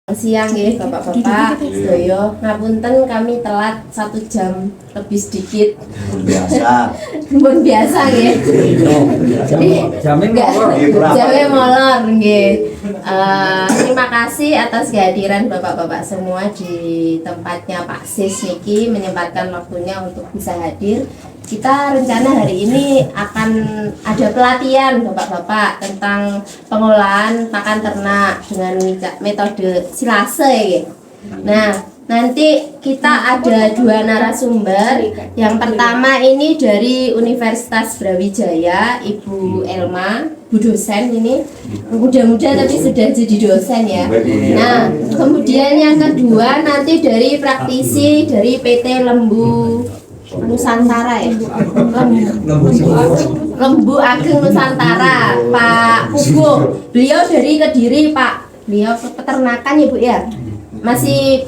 Siang ya bapak-bapak, sedaya ngapunten kami telat 1 jam lebih sedikit. Biasa. Pun biasa ya. Jamnya molor nggih. Terima kasih atas kehadiran bapak-bapak semua di tempatnya Pak Sis niki menyempatkan waktunya untuk bisa hadir. Kita rencana hari ini akan ada pelatihan bapak-bapak tentang pengolahan pakan ternak dengan metode silase ya. Nah, nanti kita ada 2 narasumber. Yang pertama ini dari Universitas Brawijaya, Ibu Elma, Bu dosen ini. Muda-muda tapi sudah jadi dosen ya. Nah, kemudian yang kedua nanti dari praktisi dari PT Lembu Nusantara ya. Lembu Ageng Nusantara, Pak Pugu. Beliau dari Kediri, Pak. Beliau peternakan ya, Bu ya. Masih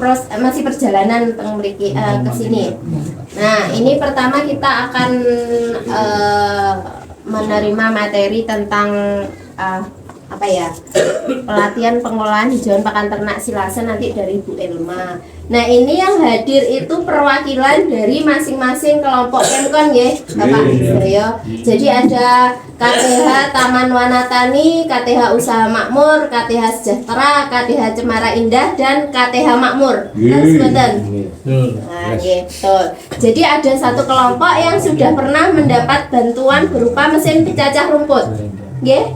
perjalanan ke sini. Nah, ini pertama kita akan menerima materi tentang pelatihan pengolahan hijauan pakan ternak silase nanti dari Bu Elma. Nah, ini yang hadir itu perwakilan dari masing-masing kelompok Pemkon ya, Bapak Suryo. Jadi ada KTH Taman Wanatani, KTH Usaha Makmur, KTH Sejahtera, KTH Cemara Indah, dan KTH Makmur. Kan sebutan. Nah, gitu. Jadi ada satu kelompok yang sudah pernah mendapat bantuan berupa mesin pencacah rumput. Nggih?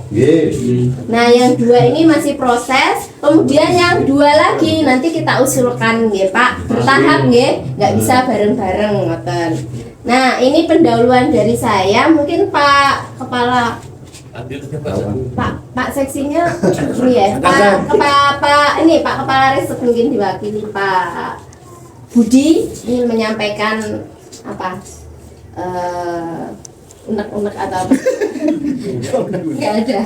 Nah, yang 2 ini masih proses. Kemudian yang 2 lagi nanti kita usulkan nggih, Pak. Bertahap nggih, nggak bisa bareng-bareng ngoten. Nah, ini pendahuluan dari saya. Mungkin Pak Kepala Pak seksinya ini ya. Pak Kepala Riset mungkin diwakili Pak Budi ingin menyampaikan unek-unek atau apa? Nggak ada.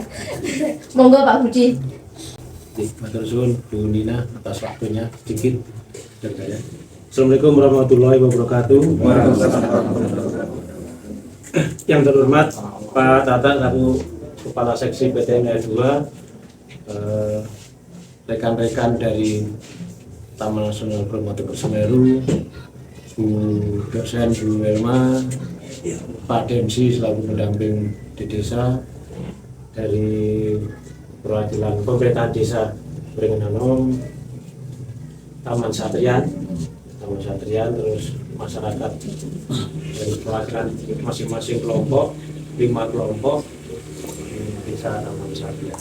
Monggo Pak Budi. Matur suwun Bu Nina atas waktunya sedikit. Assalamualaikum warahmatullahi wabarakatuh. Yang terhormat Pak Tata selaku Kepala Seksi PTN 2, rekan-rekan dari Taman Nasional Bromo Tengger Semeru, Bu dosen Bu Elma, Pak Demsi selaku pendamping di desa, dari perwakilan pemerintahan desa Beringin-Anom, Taman Satrian, terus masyarakat dari perwakilan masing-masing kelompok, 5 kelompok di desa Taman Satrian.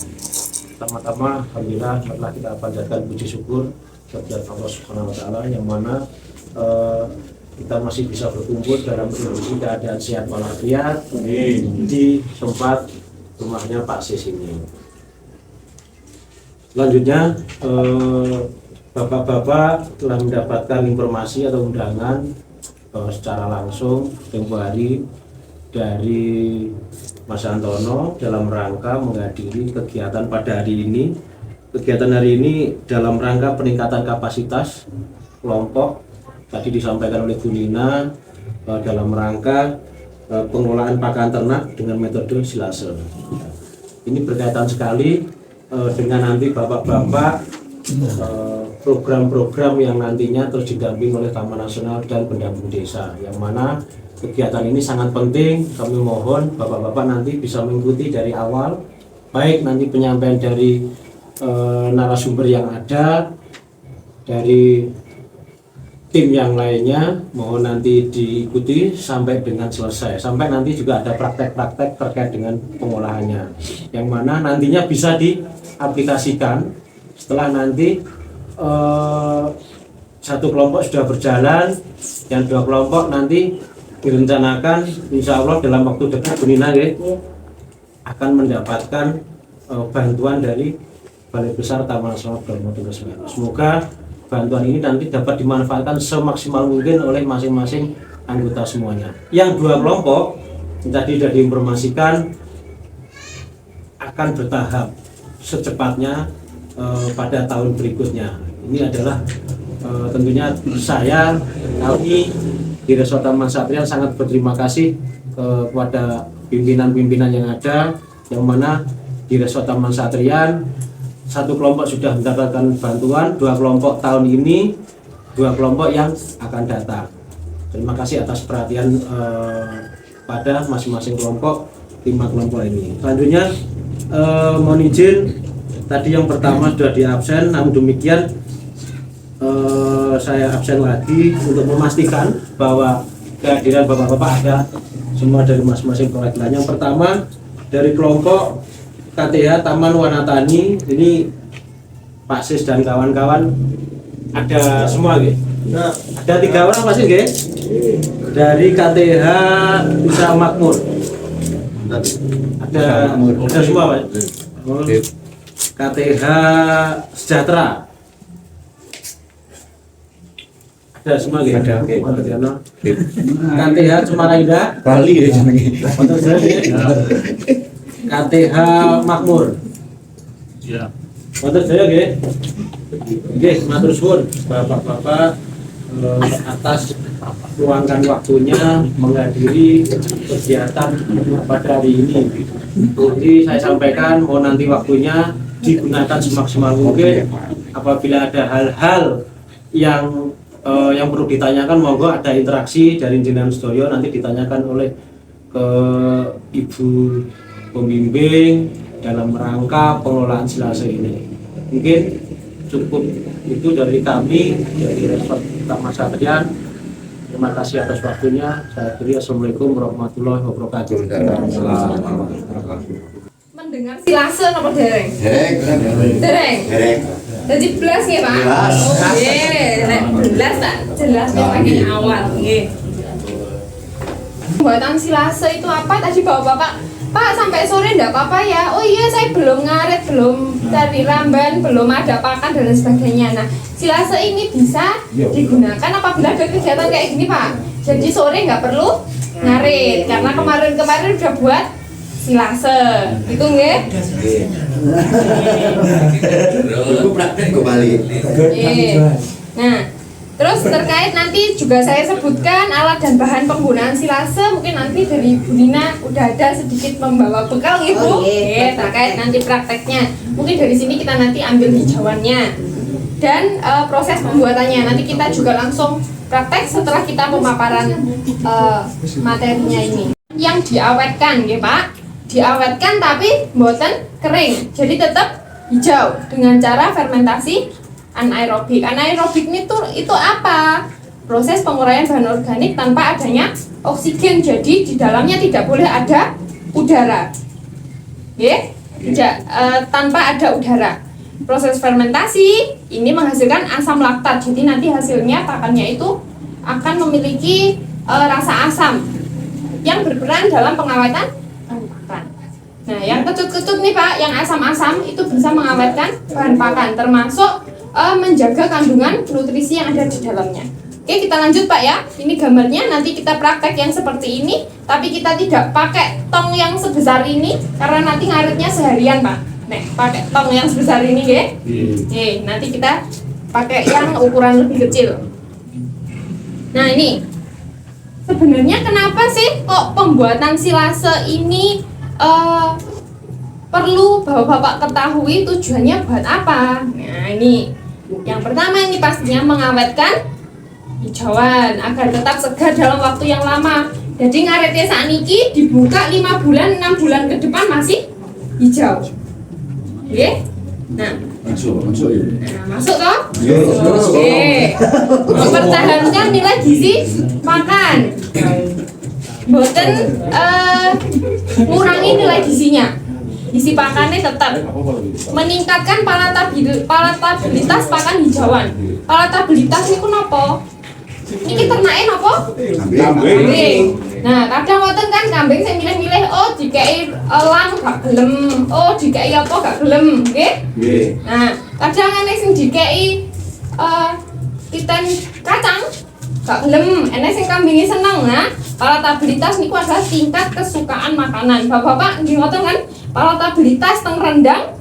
Pertama-tama, alhamdulillah telah kita panjatkan puji syukur kepada Allah Subhanahu Wa Taala yang mana kita masih bisa berkumpul dalam kondisi keadaan sehat walafiat di tempat rumahnya Pak Sis ini. Selanjutnya, Bapak-bapak telah mendapatkan informasi atau undangan secara langsung tempo hari dari Mas Antono dalam rangka menghadiri kegiatan pada hari ini. Kegiatan hari ini dalam rangka peningkatan kapasitas kelompok. Tadi disampaikan oleh Bu Nina dalam rangka pengolahan pakan ternak dengan metode silase. Ini berkaitan sekali dengan nanti bapak-bapak program-program yang nantinya terus didamping oleh Taman Nasional dan pendamping desa. Yang mana kegiatan ini sangat penting. Kami mohon bapak-bapak nanti bisa mengikuti dari awal, baik nanti penyampaian dari narasumber yang ada, dari tim yang lainnya, mohon nanti diikuti sampai dengan selesai, sampai nanti juga ada praktek-praktek terkait dengan pengolahannya, yang mana nantinya bisa diaplikasikan setelah nanti satu kelompok sudah berjalan, yang 2 kelompok nanti direncanakan insya Allah dalam waktu dekat Bu Nina akan mendapatkan bantuan dari Balai Besar Taman Nasional Bromo Tengger Semeru. Semoga bantuan ini nanti dapat dimanfaatkan semaksimal mungkin oleh masing-masing anggota semuanya. Yang 2 kelompok tadi sudah diinformasikan akan bertahap secepatnya pada tahun berikutnya. Ini adalah tentunya kami di Resort Taman Satrian sangat berterima kasih kepada pimpinan-pimpinan yang ada, yang mana di Resort Taman Satrian satu kelompok sudah mendapatkan bantuan, 2 kelompok tahun ini, 2 kelompok yang akan datang. Terima kasih atas perhatian pada masing-masing kelompok, 5 kelompok ini. Selanjutnya mohon izin, tadi yang pertama sudah di absen, namun demikian saya absen lagi untuk memastikan bahwa kehadiran bapak-bapak ada semua dari masing-masing perwakilan. Yang pertama dari kelompok KTH Taman Wanatani, ini Pak Sis dan kawan-kawan ada semua gitu. Nah, ada 3 orang pasti gitu. Dari KTH Bisa Makmur. Ada semua Pak. KTH Sejahtera. Ada semua gitu. Ada. Oke, KTH Cemara Indah. Bali ya jenenge. KTH Makmur. Iya. Wonten saya nggih. Nggih, matur suwun Bapak-bapak atas luangkan waktunya menghadiri kegiatan pada hari ini. Jadi saya sampaikan mohon nanti waktunya digunakan semaksimal mungkin. Apabila ada hal-hal yang perlu ditanyakan, monggo ada interaksi dari jenengan sedaya nanti ditanyakan oleh ke Ibu pembimbing dalam rangka pengelolaan Silase ini. Mungkin cukup itu dari kami, dari Rektor Utama Satrian. Terima kasih atas waktunya. Saya akhiri. Assalamualaikum warahmatullahi wabarakatuh. Mendengar Silase napa dereng? Dereng. Dereng. Jadi belas ya Pak? Belas. Oh iya, nek belas tak jelasnya pakai awal nggih. Pembuatan Silase itu apa tadi Bapak-bapak? Pak sampai sore enggak apa-apa ya? Oh iya saya belum ngarit, belum cari ramban, belum ada pakan dan lain sebagainya. Nah Silase ini bisa digunakan apabila ada kegiatan kayak gini Pak. Jadi sore nggak perlu ngarit karena kemarin-kemarin udah buat Silase, itu nggih? Aku praktek ke Bali. Nah, terus terkait nanti juga saya sebutkan alat dan bahan penggunaan Silase. Mungkin nanti dari Bu Nina udah ada sedikit membawa bekal Ibu. Terkait nanti prakteknya. Mungkin dari sini kita nanti ambil hijauannya. Dan proses pembuatannya nanti kita juga langsung praktek setelah kita pemaparan materinya ini. Yang diawetkan, ya Pak. Diawetkan tapi mboten kering, jadi tetap hijau dengan cara fermentasi anaerobik. Anaerobik itu apa? Proses penguraian bahan organik tanpa adanya oksigen, jadi di dalamnya tidak boleh ada udara. Tidak, tanpa ada udara. Proses fermentasi ini menghasilkan asam laktat, jadi nanti hasilnya pakannya itu akan memiliki rasa asam yang berperan dalam pengawetan. Nah, yang kecut-kecut nih Pak, yang asam-asam itu bisa mengawetkan bahan pakan, termasuk menjaga kandungan nutrisi yang ada di dalamnya. Oke, kita lanjut Pak ya. Ini gambarnya, nanti kita praktek yang seperti ini, tapi kita tidak pakai tong yang sebesar ini, karena nanti ngaritnya seharian Pak. Nih, pakai tong yang sebesar ini ya. Nih, nanti kita pakai yang ukuran lebih kecil. Nah ini, sebenarnya kenapa sih kok pembuatan Silase ini perlu Bapak-bapak ketahui tujuannya buat apa? Nah ini, yang pertama ini pastinya mengawetkan hijauan agar tetap segar dalam waktu yang lama. Jadi ngaretnya saat ini dibuka 5 bulan, 6 bulan ke depan masih hijau. Oke? Nah, Masuk ya. nah masuk toh? Oke. Mempertahankan nilai gizi pakan. Boten ngurangi nilai gizinya. Gizi pakannya tetap meningkatkan palatabilitas pakan hijauan. Palatabilitas niku napa? Niki ternake napa? Kambing. Nah, kadang wonten kan kambing sing milih-milih oh dikei elang gak gelem, oh dikei apa gak gelem, nggih? Nggih. Nah, kadang ana sing dikei titen kacang gak gelem, ana sing kambinge seneng. Nah, palatabilitas niku adalah tingkat kesukaan makanan. Bapak-bapak nggih ngoten kan? Palatabilitas teng rendang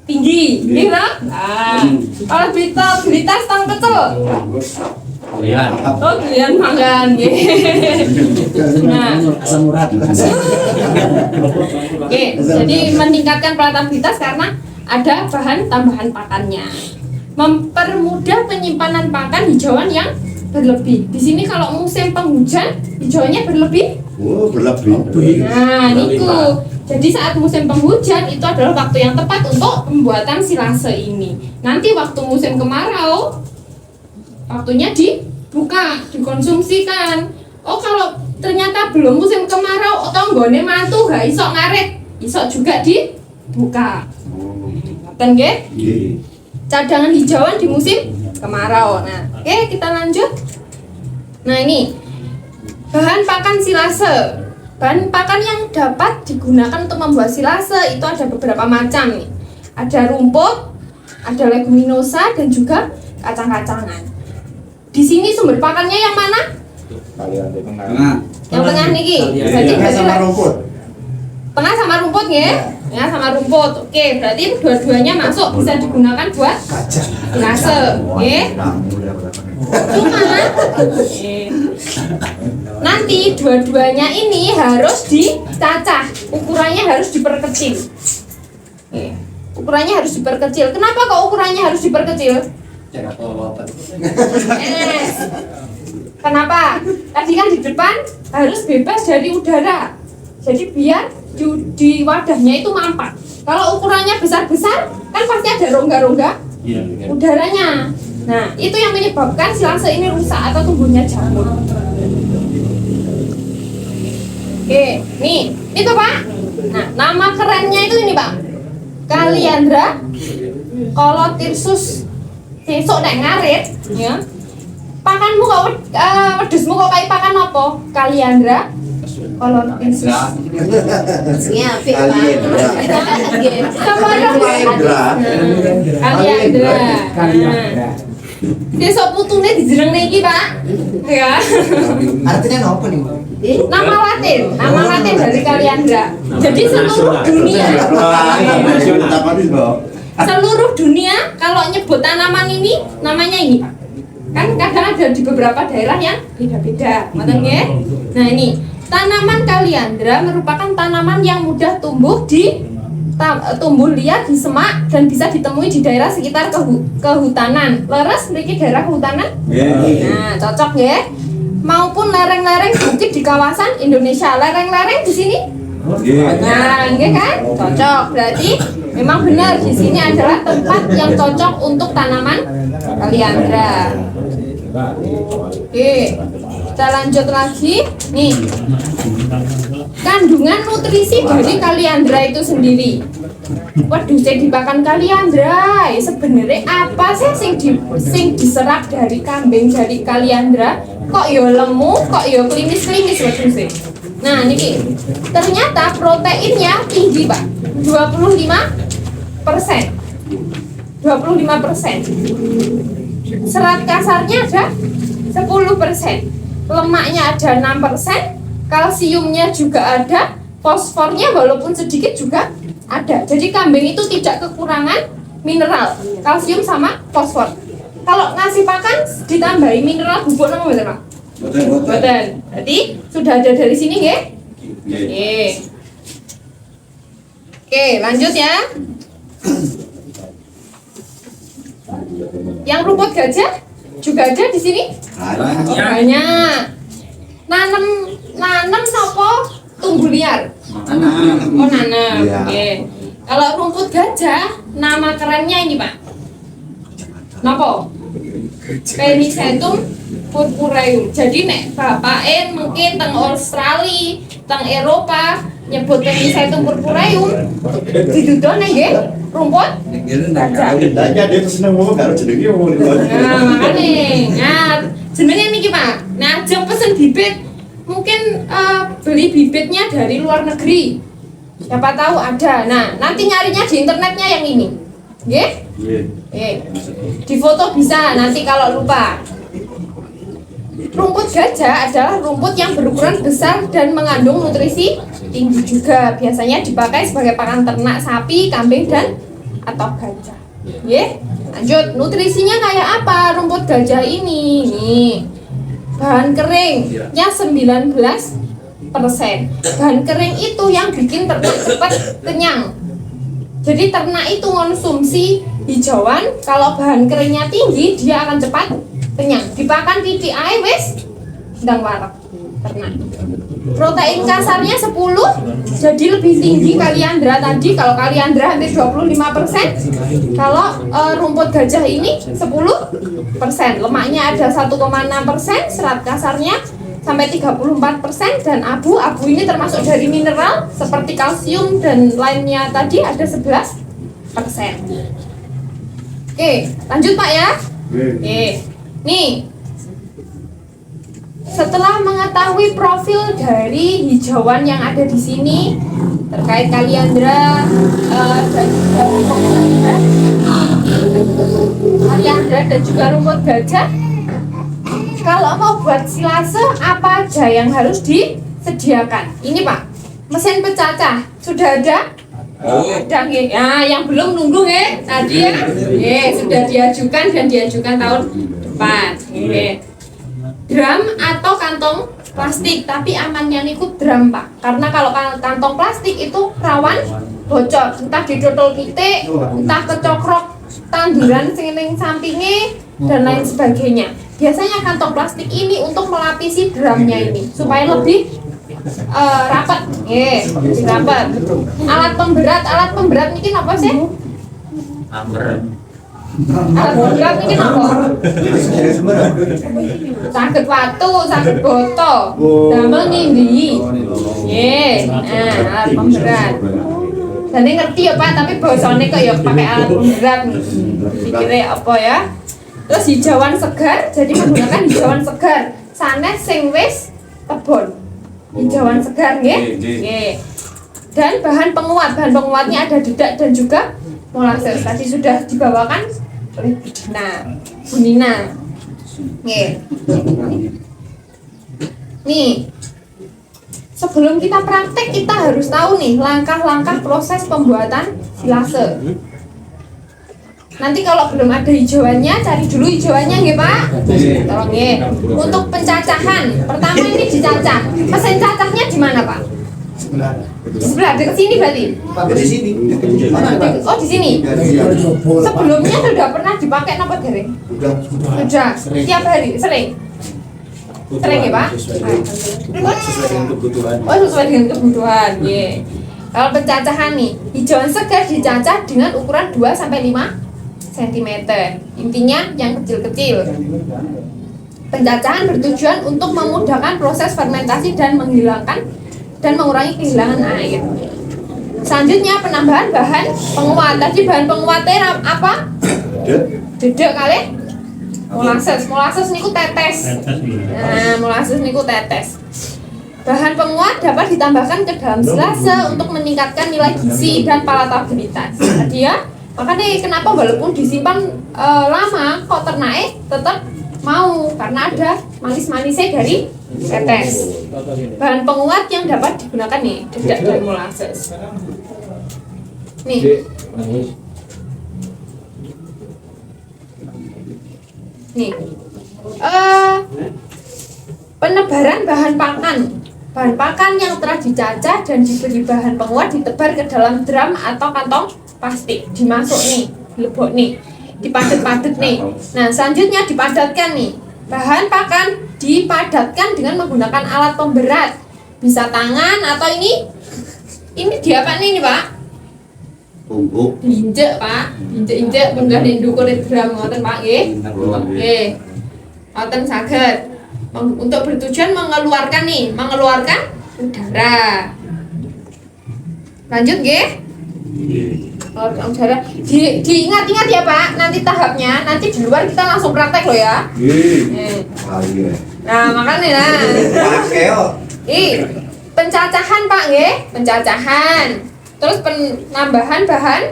tinggi, nggih ta? Nah, palatabilitas teng pecel. Lihat. Oh, kalian makan, nggih. Nah, Asam urat. oke, jadi meningkatkan palatabilitas karena ada bahan tambahan pakannya. Mempermudah penyimpanan pakan hijauan yang berlebih. Di sini kalau musim penghujan, hijauannya berlebih. Oh, berlebih. Nah, niku. Jadi saat musim penghujan itu adalah waktu yang tepat untuk pembuatan silase ini. Nanti waktu musim kemarau, waktunya dibuka, dikonsumsikan. Oh, kalau ternyata belum musim kemarau, tonggone mantu gak iso ngaret, iso juga dibuka. Ngoten nggih? Nggih. Cadangan hijauan di musim kemarau. Nah, oke, kita lanjut. Nah, ini bahan pakan silase. Bahan pakan yang dapat digunakan untuk membuat silase itu ada beberapa macam nih. Ada rumput, ada leguminosa, dan juga kacang-kacangan. Di sini sumber pakannya yang mana? Tengah. Yang tengah niki. Berarti Tengah sama rumput. tengah sama rumput nggih? Ya, sama rumput. Oke, berarti dua-duanya masuk bisa digunakan buat silase, nggih? Cuma nanti dua-duanya ini harus dicacah, ukurannya harus diperkecil. Oke, ukurannya harus diperkecil. Kenapa kok ukurannya harus diperkecil? Yes. Kenapa? Tadi kan di depan harus bebas dari udara. Jadi biar di wadahnya itu mampat. Kalau ukurannya besar-besar, kan pasti ada rongga-rongga udaranya. Nah, itu yang menyebabkan silase ini rusak atau tumbuhnya jamur. Oke, nih, itu Pak. Nah, nama kerennya itu ini Pak. Kaliandra Colothyrsus. Sesuk nek ngarit, ya. Pakanmu kok wedhusmu kok kayak pakan apa? Kaliandra Colothyrsus. Aslinya apik, Pak. Nggih. Sama ada Kaliandra. Sesuk putune dijenengne iki, Pak. Ya. Artinya apa nih? Nama Latin dari Kaliandra. Jadi seluruh dunia, seluruh dunia kalau nyebut tanaman ini namanya ini. Kan kadang ada di beberapa daerah yang beda-beda, ngoten nggih? Nah, ini tanaman Kaliandra merupakan tanaman yang mudah tumbuh tumbuh liar di semak dan bisa ditemui di daerah sekitar kehutanan. Leres mriki daerah kehutanan? Nah, cocok ya. Maupun lereng-lereng bukit di kawasan Indonesia. Lereng-lereng di sini? Nah, ini kan cocok. Berarti memang benar di sini adalah tempat yang cocok untuk tanaman Kaliandra. Oke, kita lanjut lagi. Nih, kandungan nutrisi dari Kaliandra itu sendiri. Waduh, saya dipakan Kaliandra. Sebenarnya apa sih sing diserap dari kambing dari Kaliandra? Kok yo lemu, kok yo klimis-klimis waduh sih. Nah, niki ternyata proteinnya tinggi, Pak. 25%. 25%. Serat kasarnya ada 10%. Lemaknya ada 6%, kalsiumnya juga ada, fosfornya walaupun sedikit juga ada. Jadi kambing itu tidak kekurangan mineral, kalsium sama fosfor. Kalau ngasih pakan ditambahi mineral bubuk nang mboten, Pak? Mboten. Berarti sudah ada dari sini nggih? Nggih. Oke, lanjut ya. Yang rumput gajah juga ada di sini? Oh, banyak. Nanem napa tumbuh liar? Oh, nanem. Oke. Kalau rumput gajah, nama kerennya ini, Pak. Napa? Penicetum purpureum. Jadi nek bapake mungkin teng Australia, teng Eropa nyebut Penicetum purpureum, didudone nggih rumput gajah. Tanya dia tuh seneng ngomong karo jenenge ngomong. Nah, makane. Nah, jenenge niki, Pak. Nah, ajeng pesen bibit. Mungkin beli bibitnya dari luar negeri. Siapa tahu ada. Nah, nanti nyarinya di internetnya yang ini. Nggih? Di foto bisa nanti kalau lupa. Rumput gajah adalah rumput yang berukuran besar dan mengandung nutrisi tinggi juga. Biasanya dipakai sebagai pakan ternak sapi, kambing dan atau gajah. Nggih? Lanjut, nutrisinya kayak apa rumput gajah ini? Nih. Bahan keringnya 19%. Bahan kering itu yang bikin ternak cepat kenyang. Jadi ternak itu konsumsi hijauan, kalau bahan keringnya tinggi dia akan cepat kenyang. Dipakan titik ae wis ndang wareg ternak. Protein kasarnya 10, jadi lebih tinggi kaliandra tadi. Kalau kaliandra hampir 25%, kalau rumput gajah ini 10%. Lemaknya ada 1,6%, serat kasarnya sampai 34%, dan abu ini termasuk dari mineral seperti kalsium dan lainnya tadi ada 11%. Oke, lanjut Pak ya. Oke, nih setelah mengetahui profil dari hijauan yang ada di sini terkait kaliandra dan juga rumput gajah, kalau mau buat silase apa aja yang harus disediakan? Ini Pak, mesin pencacah sudah ada? Ada nggih. Nah, yang belum nunggu nggih tadi ya. Sudah diajukan dan diajukan tahun depan. Drum atau kantong plastik, tapi amannya niku drum Pak. Karena kalau kantong plastik itu rawan bocor, entah didodol titik, entah kecokrok tanduran sing ning sampingnya dan lain sebagainya. Biasanya kantong plastik ini untuk melapisi drumnya ini supaya lebih rapat. Lebih rapat. Alat pemberat ini apa sih? Alat pemberat ini apa? Saged watu, saged boto, damel nindi. Alat pemberat. Dan ini ngerti ya Pak, tapi bosone kok ya pakai alat pemberat nih. Pikirnya apa ya? Terus hijauan segar, jadi menggunakan hijauan segar. Sanes sing wis kebon. Hijauan segar nggih. Dan bahan penguatnya ada dedak dan juga molasses. Tadi sudah dibawakan oleh Bu Nina. Nih, sebelum kita praktek kita harus tahu nih langkah-langkah proses pembuatan silase. Nanti kalau belum ada hijauannya, cari dulu hijauannya nggih Pak. Tolong nggih. Untuk pencacahan, pertama ini dicacah. Mesin cacahnya di mana Pak? Di sebelah, dekat sini berarti. Di sini. Oh di sini. Sebelumnya sudah pernah dipakai napa dereng? Sudah. Tiap hari, sering. Sering ya Pak? Sesuai dengan kebutuhan. Oh sesuai dengan kebutuhan. Kalau pencacahan nih, hijauan segar dicacah dengan ukuran 2 sampai 5 cm. Intinya yang kecil-kecil. Pencacahan bertujuan untuk memudahkan proses fermentasi dan mengurangi kehilangan air. Selanjutnya penambahan bahan penguat. Tadi bahan penguatnya apa? Dedek kali. Molasses niku tetes. Nah, molasses niku tetes. Bahan penguat dapat ditambahkan ke dalam silase untuk meningkatkan nilai gizi dan palatabilitas. Tadi ya, makanya kenapa walaupun disimpan lama kok ternaknya tetap mau, karena ada manis-manisnya dari tetes. Bahan penguat yang dapat digunakan nih dedak dan molasses. Nih. Nih. Penebaran bahan pakan. Bahan pakan yang telah dicacah dan diberi bahan penguat ditebar ke dalam drum atau kantong plastik. Dimasuk nih, dilebok nih, dipadat-padat nih. Nah, selanjutnya dipadatkan nih. Bahan pakan dipadatkan dengan menggunakan alat pemberat. Bisa tangan atau ini diapa nih Pak? Diinjek Pak, injek munggah ning ndukur drum ngoten Pak nggih. Nggih. Ngoten saged. Untuk bertujuan mengeluarkan udara. Lanjut nggih. Udara. Diingat-ingat ya Pak, nanti tahapnya, nanti di luar kita langsung praktek loh ya. Nah, makanya pencacahan Pak nggih, pencacahan. Terus penambahan bahan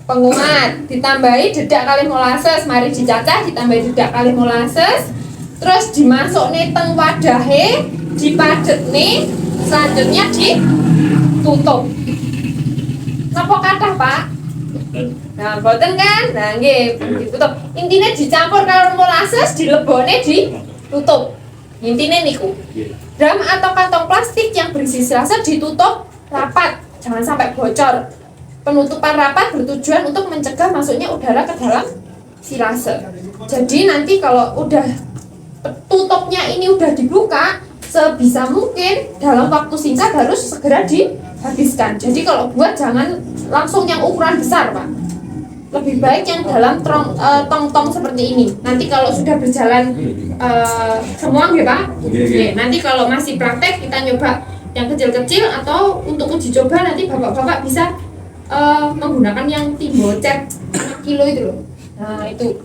penguat, ditambahi dedak kali molasses, mari dicacah, ditambahi dedak kali molasses. Terus dimasuk nih teng wadahe, dipadet nih, selanjutnya ditutup. Napa kathah Pak? Nah, boten kan? Nah, nggih, ditutup. Intinya dicampur karo molasses, dilebone ditutup. Intinya niku. Drum atau kantong plastik yang berisi silase ditutup rapat, jangan sampai bocor. Penutupan rapat bertujuan untuk mencegah masuknya udara ke dalam silase. Jadi nanti kalau udah tutupnya ini udah dibuka, sebisa mungkin dalam waktu singkat harus segera dihabiskan. Jadi kalau buat jangan langsung yang ukuran besar, Pak. Lebih baik yang dalam tong-tong seperti ini. Nanti kalau sudah berjalan semua, ya Pak. Oke, nanti kalau masih praktek kita nyoba yang kecil-kecil, atau untuk uji coba nanti bapak-bapak bisa menggunakan yang Timbo Cat 5 kilo itu loh. Nah itu.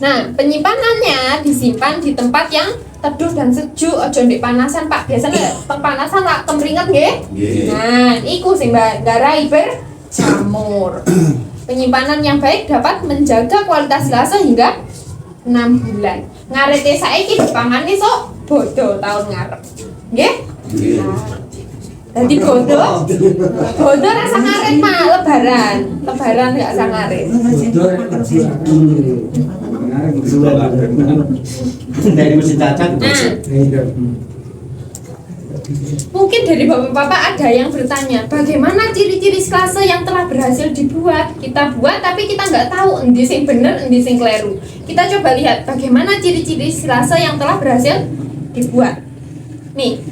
Nah penyimpanannya disimpan di tempat yang teduh dan sejuk, ojo ndek panasan Pak. Biasanya panasan lah kemringet nggih. Nah iku sing nggarai berjamur. Penyimpanan yang baik dapat menjaga kualitas silase hingga 6 bulan. Ngarete saiki dipangane sok bodo tahun ngarep. Nggih? Nah, jadi bodoh rasa ngaret Pak, lebaran nggak rasa ngaret. Dari mesin cacat. Mungkin dari bapak-bapak ada yang bertanya, bagaimana ciri-ciri silase yang telah berhasil dibuat? Kita buat tapi kita nggak tahu endi sing bener, endi sing kleru. Kita coba lihat bagaimana ciri-ciri silase yang telah berhasil dibuat. Nih,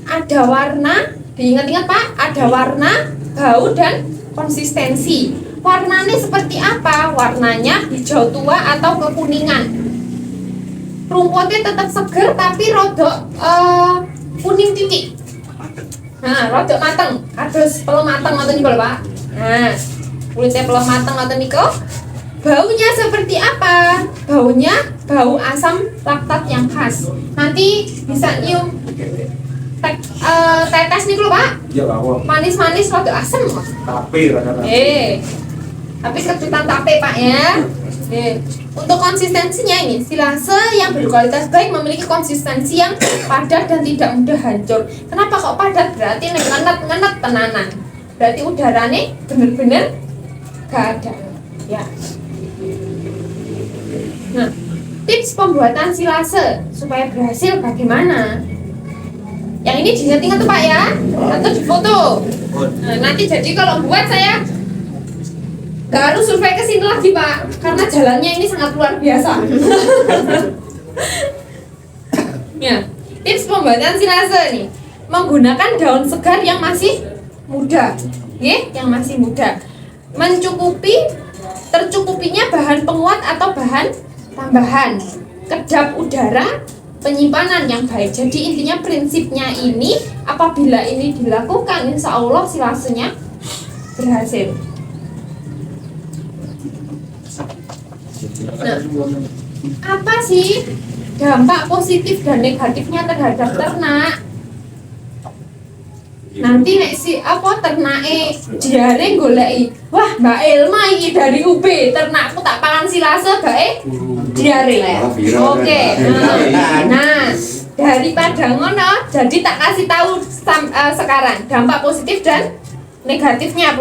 ada warna. Diingat-ingat Pak, ada warna, bau, dan konsistensi. Warnanya seperti apa? Warnanya hijau tua atau kekuningan. Rumputnya tetap seger tapi rodok kuning titik. Nah, rodok mateng. Terus pelem mateng atau niku Pak. Nah, kulitnya pelem mateng atau niku. Baunya seperti apa? Baunya bau asam laktat yang khas. Nanti bisa nyium tetes nih lho Pak. Iya Pak. Manis-manis rada asem. Tape rata-rata. Tapi kejutan tape Pak ya. Untuk konsistensinya ini, silase yang berkualitas baik memiliki konsistensi yang padat dan tidak mudah hancur. Kenapa kok padat? Berarti ngenet tenanan. Berarti udaranya bener-bener gak ada. Ya. Nah, tips pembuatan silase supaya berhasil bagaimana? Yang ini diingat-ingat tuh Pak ya, atau difoto. Nah, nanti jadi kalau buat saya nggak harus survei ke sini lagi Pak, karena jalannya ini sangat luar biasa. Ya, tips pembuatan silase nih, menggunakan daun segar yang masih muda, yang masih muda. Tercukupinya bahan penguat atau bahan tambahan, kedap udara, penyimpanan yang baik. Jadi intinya prinsipnya ini, apabila ini dilakukan, insya Allah silasenya berhasil. Nah, apa sih dampak positif dan negatifnya terhadap ternak? Nanti nek ternake diare goleki, wah Mbak Elma iki dari UB, ternakku tak pangan silase bae diare. Oke. Nah, daripada ngono, jadi tak kasih tahu sekarang dampak positif dan negatifnya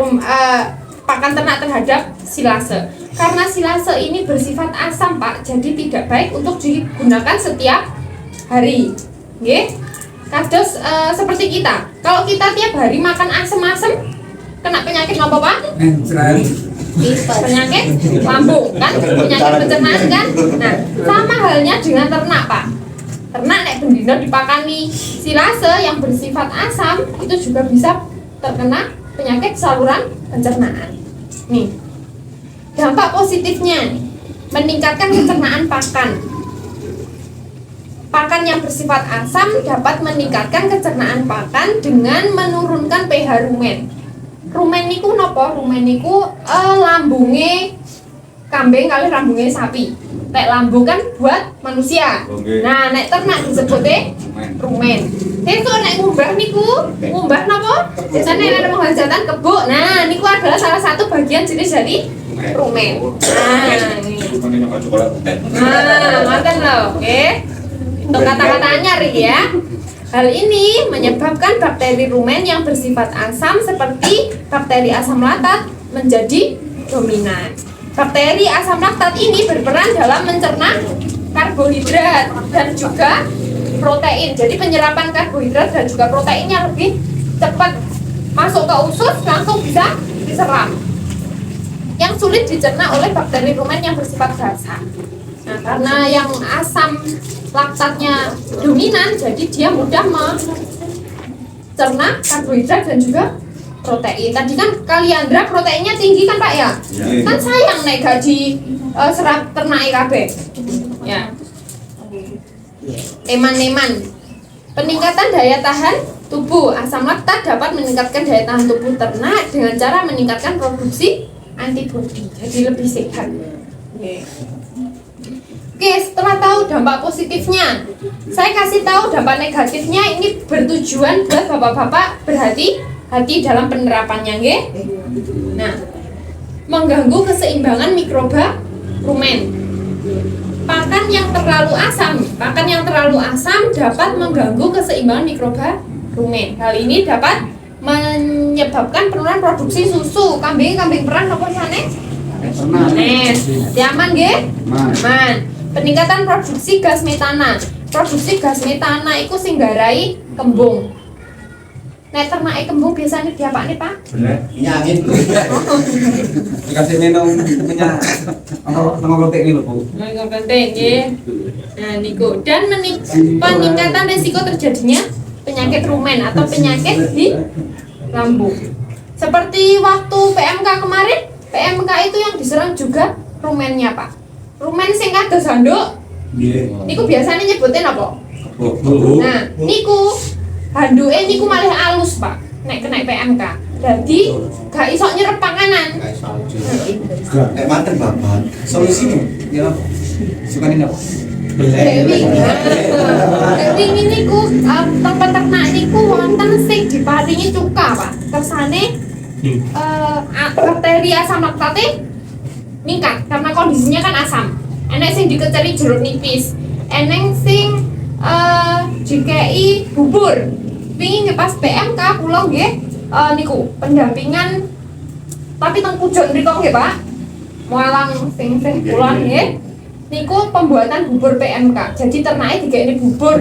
pakan ternak terhadap silase. Karena silase ini bersifat asam Pak, jadi tidak baik untuk digunakan setiap hari. Nggih? Kados seperti kita. Kalau kita tiap hari makan asem-asem, kena penyakit apa Pak? Penyakit lambung kan, penyakit pencernaan kan. Nah, sama halnya dengan ternak Pak. Ternak nek bendino dipakani silase yang bersifat asam, itu juga bisa terkena penyakit saluran pencernaan. Nih, dampak positifnya nih, meningkatkan pencernaan pakan. Pakan yang bersifat asam dapat meningkatkan pencernaan pakan dengan menurunkan pH rumen. Rumen niku napa? Rumen niku lambunge kambing kali lambunge sapi. Nek lambung kan buat manusia. Nah, nek ternak disebutnya rumen. Itu nek ngumbah niku, ngumbah napa? Biasanya nek menghajatan kebo. Nah, niku adalah salah satu bagian jenis dari rumen. Nah, ini. Nah, makan loh, oke. Untuk kata-katanya Rik ya. Hal ini menyebabkan bakteri rumen yang bersifat asam seperti bakteri asam laktat menjadi dominan. Bakteri asam laktat ini berperan dalam mencerna karbohidrat dan juga protein. Jadi penyerapan karbohidrat dan juga proteinnya lebih cepat masuk ke usus, langsung bisa memiliki seram yang sulit dicerna oleh bakteri rumen yang bersifat basah. Nah, karena yang asam laktatnya dominan, jadi dia mudah mencerna karbohidrat dan juga protein. Tadi kan kaliandra proteinnya tinggi kan Pak ya? Kan sayang nek gak di serap ternak kabeh. Ya. Eman-eman. Peningkatan daya tahan tubuh. Asam laktat dapat meningkatkan daya tahan tubuh ternak dengan cara meningkatkan produksi antibodi. Jadi lebih sehat. Oke, setelah tahu dampak positifnya, saya kasih tahu dampak negatifnya. Ini bertujuan buat bapak-bapak berhati-hati dalam penerapannya, nggih. Nah, mengganggu keseimbangan mikroba rumen. Pakan yang terlalu asam dapat mengganggu keseimbangan mikroba rumen. Hal ini dapat menyebabkan penurunan produksi susu. Kambing perah apa sana? Nes. Aman nggih? Aman. Peningkatan produksi gas metana. Produksi gas metana itu sing nggarai kembung. Nek ternake kembung biasanya diapakne, Pak? Nyangin. Dikasih minum minyak nongol ini loh Bu. Nggak penting nggih. Nah, niku dan peningkatan risiko terjadinya penyakit rumen atau penyakit di lambung. Seperti waktu PMK kemarin, PMK itu yang diserang juga rumennya, Pak. Rumen sing kados handuk. Niku biasanya nyebutin apa? Nah, niku handuke niku malah alus, Pak. Nek kena PMK. Jadi gak iso nyerep panganan. Kayak manten Bapak. Solusinya ya apa? Sukane apa? Wingi niku tempat ternak niku wonten sing diparingi cuka, Pak. Kersane bakteri asam laktate ningkat karena kondisinya kan asam. Enek sing dikeceri jeruk nipis, enek sing dikei bubur. Wingi pas PMK kula nggih niku pendampingan tapi teng pucuk mriku nggih, Pak. Mualang sing kula nggih. Niku pembuatan bubur PMK. Jadi ternaknya dikene bubur.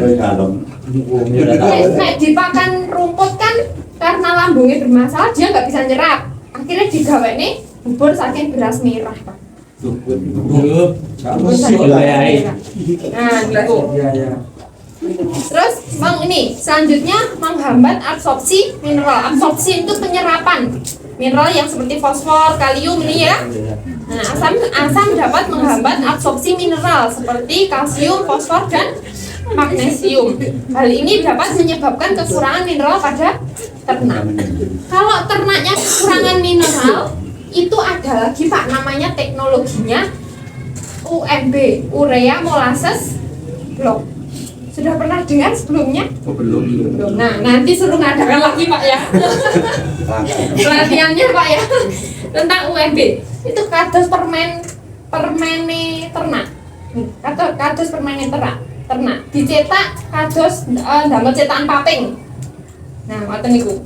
Nek dipakan rumput kan karena lambungnya bermasalah dia nggak bisa nyerap. Akhirnya digawene bubur saking beras merah, Pak. Bubur saking beras merah. Nah, niku. Terus ini selanjutnya menghambat absorpsi mineral. Absorpsi itu penyerapan mineral yang seperti fosfor, kalium ini ya. Nah, asam dapat menghambat absorpsi mineral seperti kalsium, fosfor dan magnesium. Hal ini dapat menyebabkan kekurangan mineral pada ternak. Kalau ternaknya kekurangan mineral, itu ada lagi Pak namanya teknologinya UMB, urea molasses block. Sudah pernah dengar sebelumnya? Belum. Nah, nanti suruh ngadakan lagi Pak ya. Pelatihannya Pak ya tentang UMB. Itu kados permene ternak. Kados permene ternak. Dicetak kados damel cetakan paping. Nah, ngoten niku.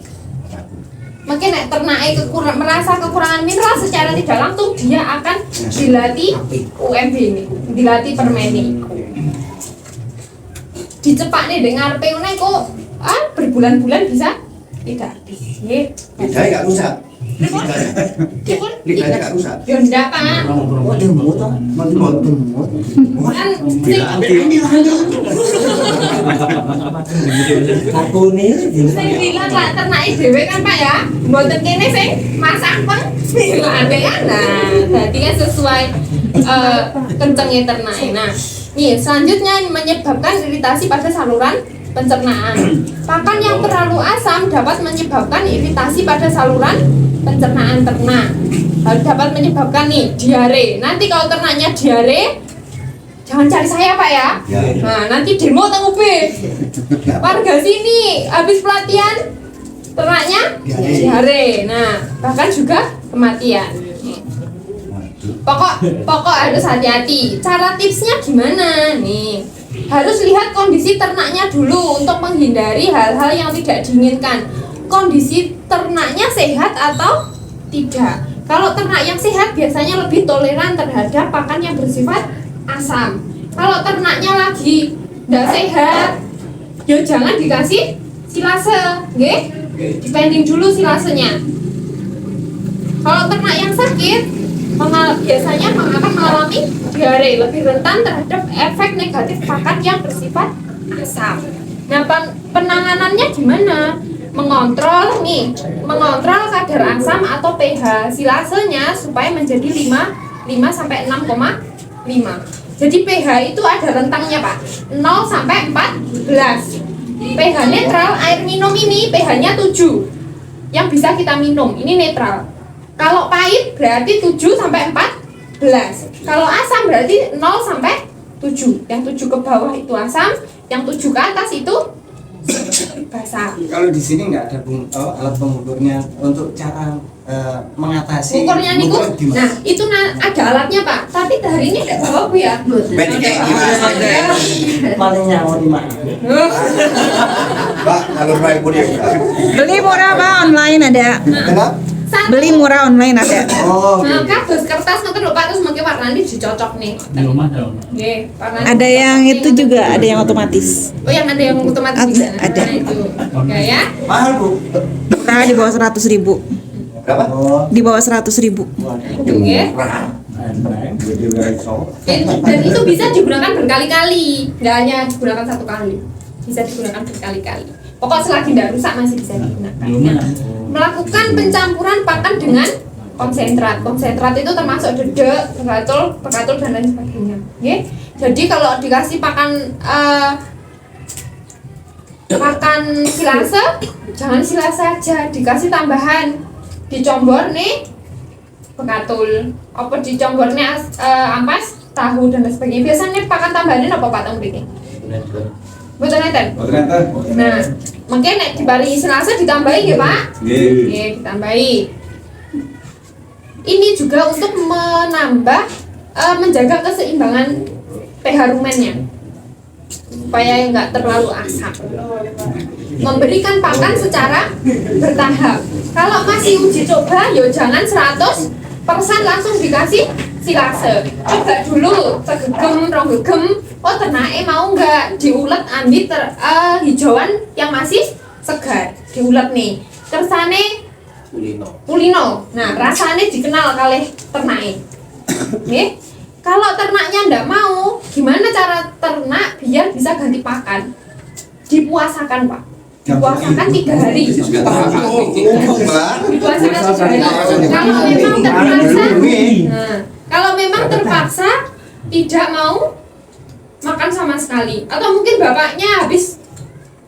Mungkin nek ternake merasa kekurangan mineral secara tidak langsung dia akan dilatih UMB ini, dilatih permene. Dicepak nih dengan ngarepe ngene kok berbulan-bulan bisa tidak habis. Lidahnya gak rusak. Lidahnya gak rusak. Ya ndak, Pak. Kan sing bilang lah ternake dhewe kan Pak ya. Mboten kene sing masak bilane ya. Nah, dadi kan sesuai kencenge ternake. Nah, nih, selanjutnya menyebabkan iritasi pada saluran pencernaan. Pakan yang terlalu asam dapat menyebabkan iritasi pada saluran pencernaan ternak. Dapat menyebabkan nih diare. Nanti kalau ternaknya diare, jangan cari saya Pak ya. Nah, nanti demo teng UB. Warga sini habis pelatihan ternaknya diare. Nah, bahkan juga kematian. Pokok harus hati-hati. Cara tipsnya gimana nih? Harus lihat kondisi ternaknya dulu untuk menghindari hal-hal yang tidak diinginkan. Kondisi ternaknya sehat atau tidak. Kalau ternak yang sehat biasanya lebih toleran terhadap pakan yang bersifat asam. Kalau ternaknya lagi tidak sehat, ya jangan dikasih silase, nggih? Dipending dulu silasenya. Kalau ternak yang sakit biasanya akan mengalami diare, lebih rentan terhadap efek negatif pakan yang bersifat asam. Nah, penanganannya gimana? Mengontrol kadar asam atau pH silasenya supaya menjadi 5 sampai 6,5. Jadi pH itu ada rentangnya, Pak. 0 sampai 14. pH netral air minum ini pH-nya 7. Yang bisa kita minum, ini netral. Kalau pahit berarti 7 sampai 14. Kalau asam berarti 0 sampai 7. Yang 7 ke bawah itu asam, yang 7 ke atas itu basah. Kalau di sini nggak ada alat pengukurnya untuk cara mengatasi Ukurnya niku, mengukur di mana? nah itu ada alatnya Pak. Tapi hari ini tidak bawa Bu ya. Paling nyawa di mana? Pak, kalau baik pun ya. Beli murah Pak, online ada. Kenapa? Beli murah online ada. Oh, Nah, kardus kertas ngoten lho Pak, terus mungkin warnanya dicocok nih. Nggih, warnanya Ada yang dicocok itu nih. juga, ada yang otomatis. Oh, yang ada yang otomatis Ada, juga. ada. Nah, itu. Ya ya. mahal Bu. Murah di bawah 100.000. Berapa? Di bawah 100.000. Itu nggih. Dan itu bisa digunakan berkali-kali, nggak hanya digunakan satu kali, bisa digunakan berkali-kali. Pokok selagi tidak rusak masih bisa digunakan. Nah, melakukan pencampuran pakan dengan konsentrat. Konsentrat itu termasuk dedek, pekatul dan lain sebagainya. Oke? Jadi kalau dikasih pakan silase, jangan silase aja, dikasih tambahan, dicombor nih pekatul, apa dicombor nih ampas, tahu dan lain sebagainya. Biasanya pakan tambahannya apa Pak Tong Riki? Betul neten. Nah, mungkin nek dibari selasa ditambahi ya Pak? Nggih, ditambahi. Ini juga untuk menambah menjaga keseimbangan pH rumennya supaya nggak terlalu asam. Memberikan pakan secara bertahap. Kalau masih uji coba, yo jangan 100% langsung dikasih silase. Coba dulu segegem, rong gegem. Oh ternake mau nggak diulet ambil hijauan yang masih segar, diulet nih. Kersane pulino. Nah rasanya dikenal kalih ternake. Nih, kalau ternaknya ndak mau, gimana cara ternak biar bisa ganti pakan? Dipuasakan Pak. Dipuasakan 3 hari. Dipuasakan 3 hari. Kalau memang terpaksa tidak mau makan sama sekali, atau mungkin bapaknya habis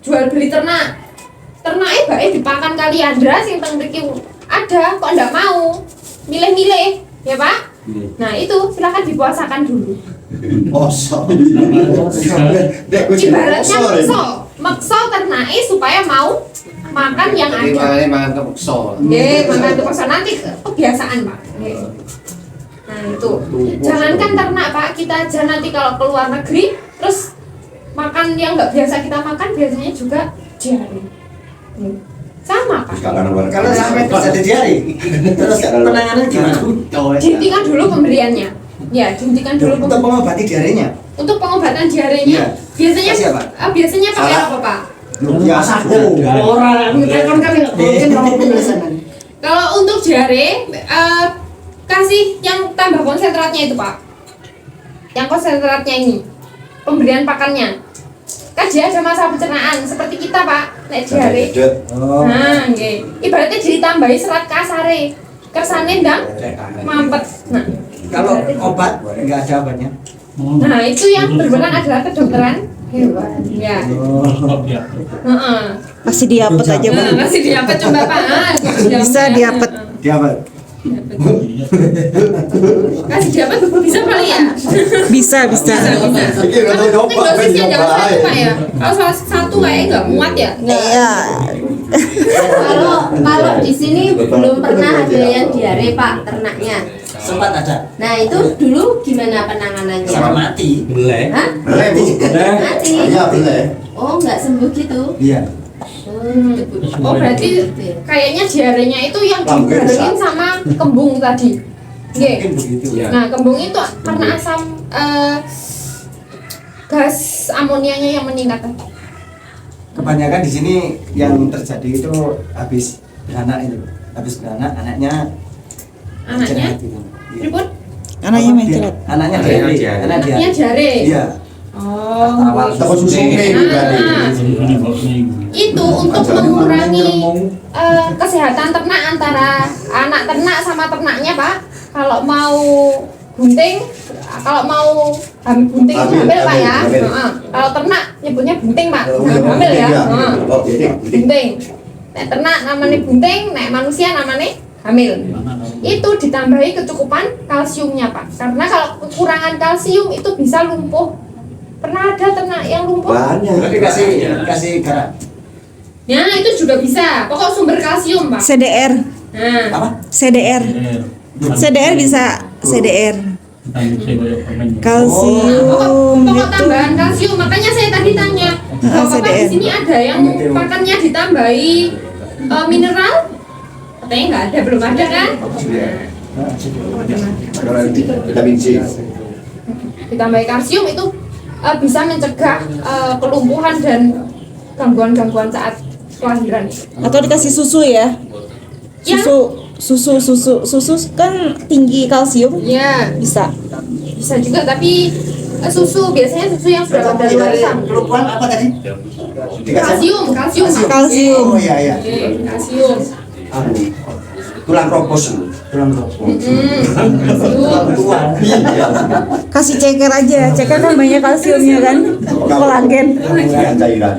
jual beli ternaknya baik dipakan kaliandra sing teng mriki ada kok ndak mau milih-milih ya Pak. Nah itu silakan dipuasakan dulu. Ibaratnya maksa ternaknya supaya mau makan yang ada. Makan kepeksa. Nggih, makan kepeksa nanti kebiasaan Pak. Nggih. Nah itu, jangankan ternak Pak, kita aja nanti kalau keluar negeri terus makan yang nggak biasa kita makan biasanya juga diare. Sama Pak. Kalau sampai terjadi diare, terus penanganan gimana? Dihentikan dulu pemberiannya. Ya, dihentikan dulu Untuk mengobati diarenya. Untuk pengobatan diarenya, biasanya Kasih apa? biasanya pakai apa Pak? Ya, Orang Kalau untuk diare, kasih yang tambah konsentratnya itu Pak. Yang konsentratnya ini, pemberian pakannya. Kan dia ada masa pencernaan seperti kita Pak, nek diare. Nah, nggih. Ibaratnya ditambahi serat kasare. Kersane ndang mampet. Nah, kalau obat nggak ada obatnya. nah itu yang berwenang adalah kedokteran hewan. Ya. Heeh. Masih diapet aja Nah, Pak. masih diapet coba Pak. Bisa diapet. Diapet. Kasih diapet bisa kali ya? Bisa, bisa. Dosisnya jangan satu Pak ya. Kalau salah satu kayaknya nggak muat ya. Iya. Kalau di sini belum pernah ada yang diare Pak ternaknya. sempat ada Nah itu dulu gimana penanganannya? sama mati. Hah? Mati? Oh nggak sembuh gitu? Iya. Oh berarti kayaknya diarenya itu yang dibarengin sama kembung tadi. Nggih. Mungkin begitu. Nah kembung itu karena asam gas amonianya yang meningkat tadi. Kebanyakan di sini yang terjadi itu habis beranak itu. Habis beranak anaknya Anaknya ribut? Anaknya mencret. Anaknya Anaknya jare. Anaknya jare. Iya. Oh. Takut susu Itu untuk mengurangi kesehatan ternak antara anak ternak sama ternaknya, Pak. Kalau mau bunting, kalau mau bunting itu hamil, Pak ya. Kalau ternak nyebutnya bunting, Pak. Jangan hamil ya. Bunting. Nek ternak namanya bunting, nek manusia namanya hamil. Itu ditambahi kecukupan kalsiumnya, Pak. Karena kalau kekurangan kalsium itu bisa lumpuh. Pernah ada ternak yang lumpuh? Tapi kasih garam. Ya, itu juga bisa. Pokok sumber kalsium, Pak. CDR. Nah, Apa? CDR. CDR bisa CDR. Kalsium pokok itu. tambahan kalsium. Makanya saya tadi tanya, Bapak di CDR. sini ada yang pakannya ditambahi mineral? Katanya nggak ada, belum ada kan? Vitamin C. Ditambahi kalsium itu bisa mencegah kelumpuhan dan gangguan-gangguan saat kelahiran. Atau dikasih susu ya. Ya. Susu kan tinggi kalsium. Ya, Bisa. bisa juga, tapi susu biasanya susu yang sudah kadaluarsa. Kelumpuhan apa tadi? Kalsium. Kalsium. Oh iya. Oke, kalsium. Tulang kropos. Kalsium. Kasih ceker aja. Ceker kan banyak kalsiumnya kan. Kolagen. Cairan.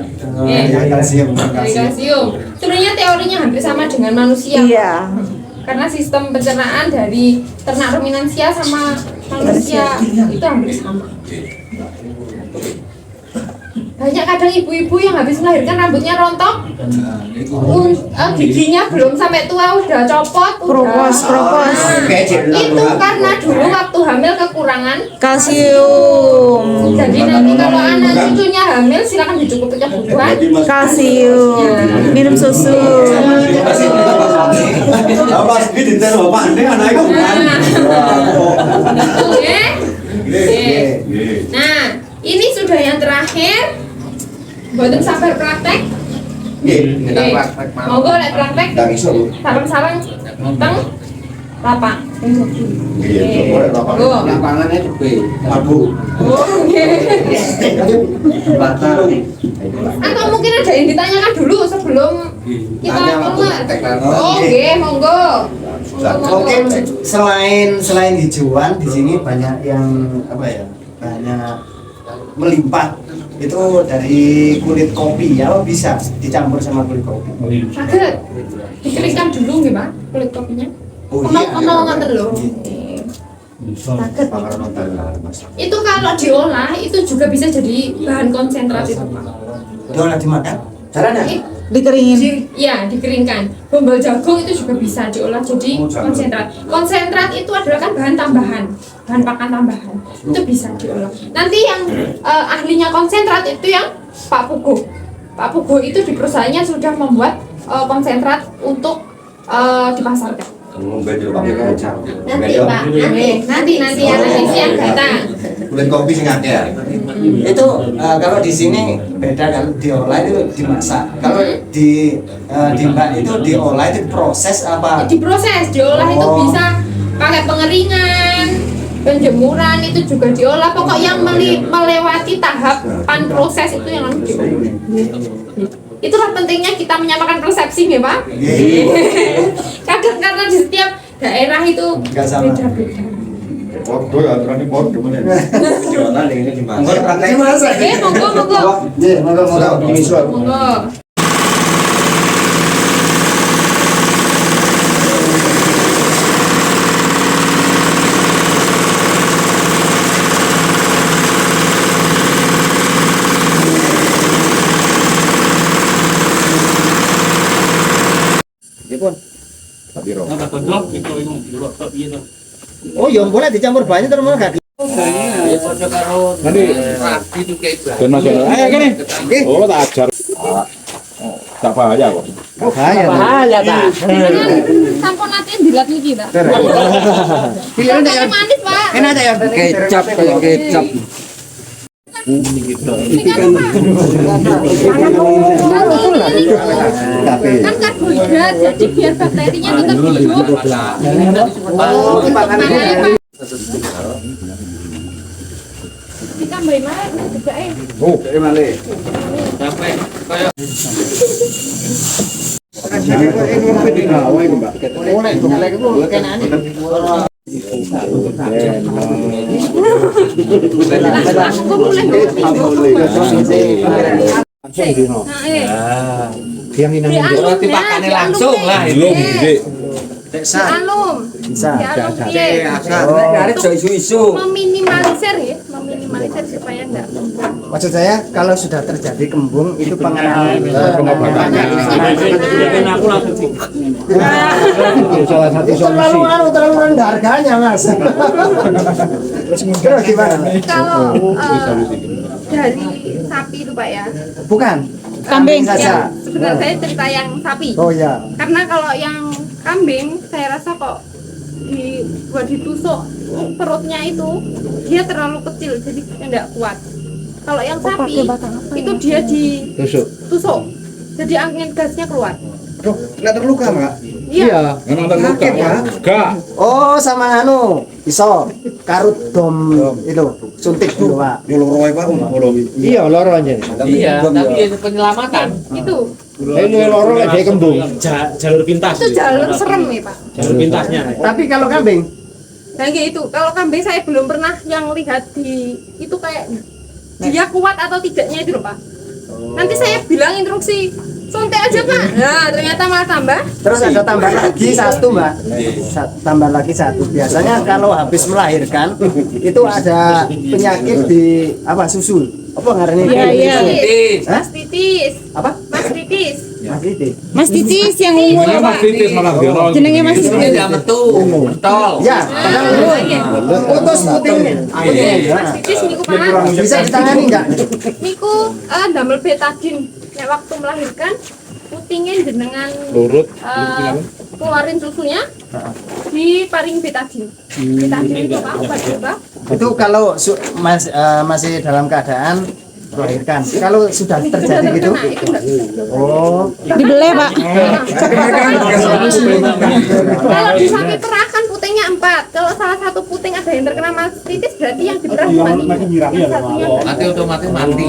Kalsium. Dari kalsium. Sebenarnya teorinya hampir sama dengan manusia. Iya. Karena sistem pencernaan dari ternak ruminansia sama manusia itu hampir sama. Banyak kadang ibu-ibu yang habis melahirkan rambutnya rontok, giginya belum sampai tua udah copot, Kropos. Itu karena dulu waktu hamil kekurangan. Kalsium. Jadi nanti kalau anak cucunya hamil silakan dicukupi kebutuhan. Kalsium. Minum susu. Apa sih detail bapak ini anak itu kan? Betul ya. Oke. Nah, ini sudah yang terakhir. Buatin sabar praktek. Nggih, Oke. Monggo lek praktek. ndak iso. Sarang-sarang teng lapang. Nggih, Monggo. Lapangannya gede. Mabuk. Oke. Atau mungkin ada yang ditanyakan dulu sebelum kita keluar. Oke, monggo. Oke, selain hijauan di sini banyak yang apa ya? Banyak melimpah. Itu dari kulit kopi ya, bisa dicampur sama kulit kopi. Saged dikeringkan dulu nggih, Pak, kulit kopinya. Oh Kenal ngoten lho. Saged. Itu kalau diolah itu juga bisa jadi bahan konsentrat itu, Pak. Diolah dimakan? Caranya? Dikeringin. Ya, dikeringkan. Bombol jagung itu juga bisa diolah jadi konsentrat. Konsentrat itu adalah kan bahan tambahan, bahan pakan tambahan. Itu bisa diolah. Nanti yang ahlinya konsentrat itu yang Pak Pugo. Pak Pugo itu di perusahaannya sudah membuat konsentrat untuk dipasarkan. Nanti Pak, nanti siang datang. Kulit kopi sing akeh. Itu kalau di sini beda, kalau diolah itu dimasak. Kalau di Mbak itu diolah itu proses apa? Diproses, diolah itu Oh. bisa pakai pengeringan, penjemuran itu juga diolah. Pokok yang melewati tahapan proses itu yang harus diolah. Itulah pentingnya kita menyamakan persepsi ya Pak. Kadang karena di setiap daerah itu Nggak sama. beda-beda. Podo ya, terus podo meneh. Jualan ini dimasak. Monggo praktek masak. Oke, monggo. Nggih, monggo. Monggo. Oh, ya boleh dicampur banyak terus malah gak. Ben nasional. Ayo kene. Oh, tak ajar. Tak bahaya kok. Bahaya. Jangan sampun natin dilat niki ta. Pilihan Pakai manis, Pak. Enak ya. Kecap kayak kecap. Kan Kan karbohidrat, jadi biar bakterinya tetap hidup. Ditambahin mana juga Oh, emale. Sampai kayak Jadi kok ini mau di gawe iki, Mbak. Oh, nek golek itu kenane. Yang ini dipakane langsung lah belum, Dik. Alum. Bisa. Piye? Arek isu-isu. Meminimalisir ya, meminimalisir supaya enggak. Maksud saya kalau sudah terjadi kembung itu pengenalan Pengobatannya. aku langsung Salah satu solusi. terlalu rendah harganya, Mas. Terus gimana? Kalau dari sapi itu Pak ya. Bukan. Kambing. saja. Sebenarnya saya cerita yang sapi. Oh ya. Karena kalau yang kambing saya rasa kok buat ditusuk perutnya itu dia terlalu kecil jadi enggak kuat. Kalau yang sapi itu dia ditusuk. Jadi angin gasnya keluar. Loh, enggak terluka, Mbak? Iya. Memang terluka, Sakit, Pak? Enggak. Oh, sama iso karut dom itu suntik dulu, Pak. Iya, loro aja. iya, tapi ya penyelamatan. Itu. Ini loro lek dia kembung. Jalur pintas. Itu jalur serem ya, Pak. Jalur pintasnya. Tapi kalau kambing, Dan itu, kalau kambing saya belum pernah yang lihat di itu kayak dia kuat atau tidaknya itu loh Pak. Nanti saya bilang instruksi, suntik aja Pak. Nah ternyata malah tambah. terus ada tambah lagi satu, Mbak. Tambah lagi satu. Biasanya kalau habis melahirkan itu ada penyakit di susu. Apa ngarannya? Iya. Hah? Mastitis. Apa? Mastitis. Mastitis. Mas Titis yang ungu Saya Pak. Mas Titis malah dia. Jenenge Mas Titis. Betul. Ya, padahal putus putingnya. Mastitis niku Pak. Bisa ditangani enggak? Niku damel betadin. Nek waktu melahirkan putingnya jenengan Lurut. keluarin susunya di paring betadin. Betadin itu Pak obat apa? Itu kalau masih dalam keadaan melahirkan. Kalau sudah terjadi gitu, Nah, itu enggak bisa. oh, Dibeleh Pak. Kalau di sapi perah kan putingnya 4. Kalau salah satu puting ada yang terkena mastitis berarti yang diperah cuma 3. Yang satunya Nanti otomatis mati.